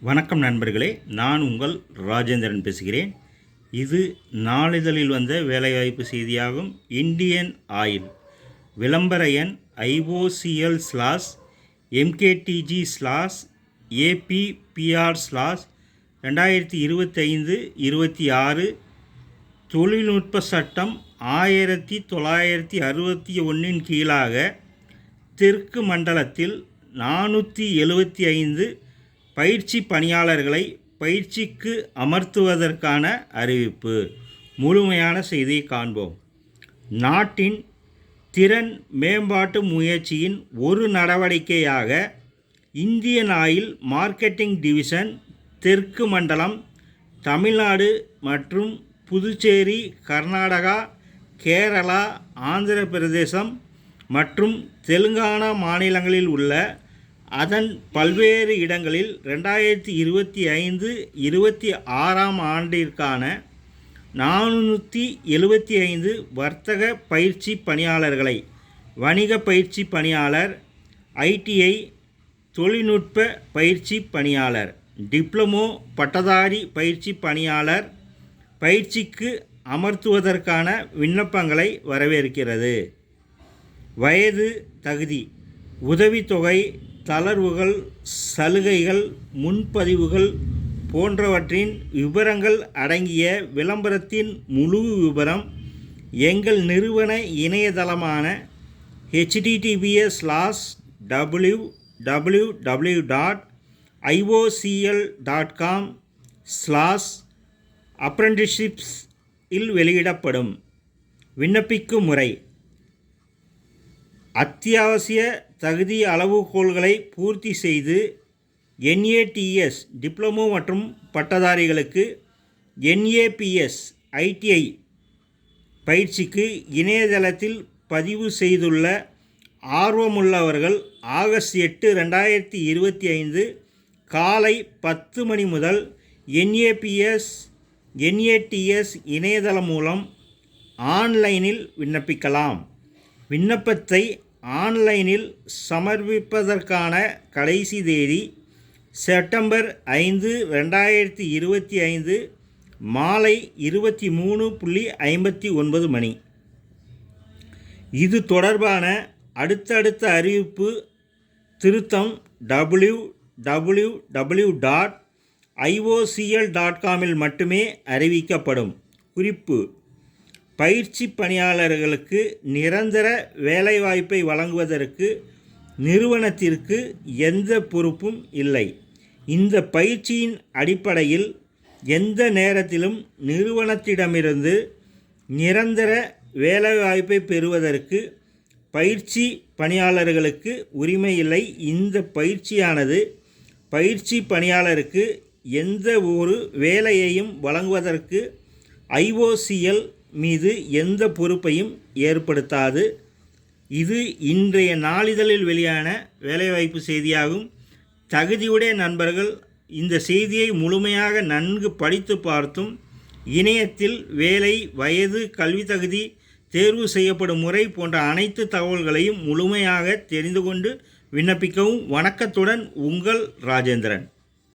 வணக்கம் நண்பர்களே, நான் உங்கள் ராஜேந்திரன் பேசுகிறேன். இது நாளிதழில் வந்த வேலைவாய்ப்பு செய்தியாகும். இந்தியன் ஆயில் விளம்பர எண் IOCL/MKTG/APPR/2025-26 தொழில்நுட்ப சட்டம் 1961 கீழாக தெற்கு மண்டலத்தில் 475 பயிற்சி பணியாளர்களை பயிற்சிக்கு அமர்த்துவதற்கான அறிவிப்பு. முழுமையான செய்தியை காண்போம். நாட்டின் திறன் மேம்பாட்டு முயற்சியின் ஒரு நடவடிக்கையாக இந்தியன் ஆயில் மார்க்கெட்டிங் டிவிஷன் தெற்கு மண்டலம் தமிழ்நாடு மற்றும் புதுச்சேரி, கர்நாடகா, கேரளா, ஆந்திர பிரதேசம் மற்றும் தெலுங்கானா மாநிலங்களில் உள்ள அதன் பல்வேறு இடங்களில் 2025-26 ஆண்டிற்கான 475 வர்த்தக பயிற்சி பணியாளர்களை வணிக பயிற்சி பணியாளர், ITI தொழில்நுட்ப பயிற்சி பணியாளர், டிப்ளமோ பட்டதாரி பயிற்சி பணியாளர் பயிற்சிக்கு அமர்த்துவதற்கான விண்ணப்பங்களை வரவேற்கிறது. வயது, தகுதி, உதவித்தொகை, தளர்வுகள், சலுகைகள், முன்பதிவுகள் போன்றவற்றின் விவரங்கள் அடங்கிய விளம்பரத்தின் முழு விவரம் எங்கள் நிறுவன இணையதளமான https://www.iocl.com/apprenticeships இல் வெளியிடப்படும். விண்ணப்பிக்கும் முறை: அத்தியாவசிய தகுதி அளவுகோல்களை பூர்த்தி செய்து NATS டிப்ளமோ மற்றும் பட்டதாரிகளுக்கு NAPS ITI பயிற்சிக்கு இணையதளத்தில் பதிவு செய்துள்ள ஆர்வமுள்ளவர்கள் ஆகஸ்ட் 8, 2025 காலை 10 மணி முதல் NATS இணையதளம் மூலம் ஆன்லைனில் விண்ணப்பிக்கலாம். விண்ணப்பத்தை ஆன்லைனில் சமர்ப்பிப்பதற்கான கடைசி தேதி செப்டம்பர் 5, 2025 மாலை 23:59 மணி. இது தொடர்பான அடுத்தடுத்த அறிவிப்பு திருத்தம் www.iocl.com இல் மட்டுமே அறிவிக்கப்படும். குறிப்பு: பயிற்சி பணியாளர்களுக்கு நிரந்தர வேலைவாய்ப்பை வழங்குவதற்கு நிறுவனத்திற்கு எந்த பொறுப்பும் இல்லை. இந்த பயிற்சியின் அடிப்படையில் எந்த நேரத்திலும் நிறுவனத்திடமிருந்து நிரந்தர வேலைவாய்ப்பை பெறுவதற்கு பயிற்சி பணியாளர்களுக்கு உரிமை இல்லை. இந்த பயிற்சியானது பயிற்சி பணியாளருக்கு எந்த ஒரு வேலையையும் வழங்குவதற்கு IOCL மீது எந்த பொறுப்பையும் ஏற்படுத்தாது. இது இன்றைய நாளிதழில் வெளியான வேலைவாய்ப்பு செய்தியாகும். தகுதியுடைய நண்பர்கள் இந்த செய்தியை முழுமையாக நன்கு படித்து பார்த்தும் இணையத்தில் வேலை, வயது, கல்வி தகுதி, தேர்வு செய்யப்படும் முறை போன்ற அனைத்து தகவல்களையும் முழுமையாக தெரிந்து கொண்டு விண்ணப்பிக்கவும். வணக்கத்துடன் உங்கள் ராஜேந்திரன்.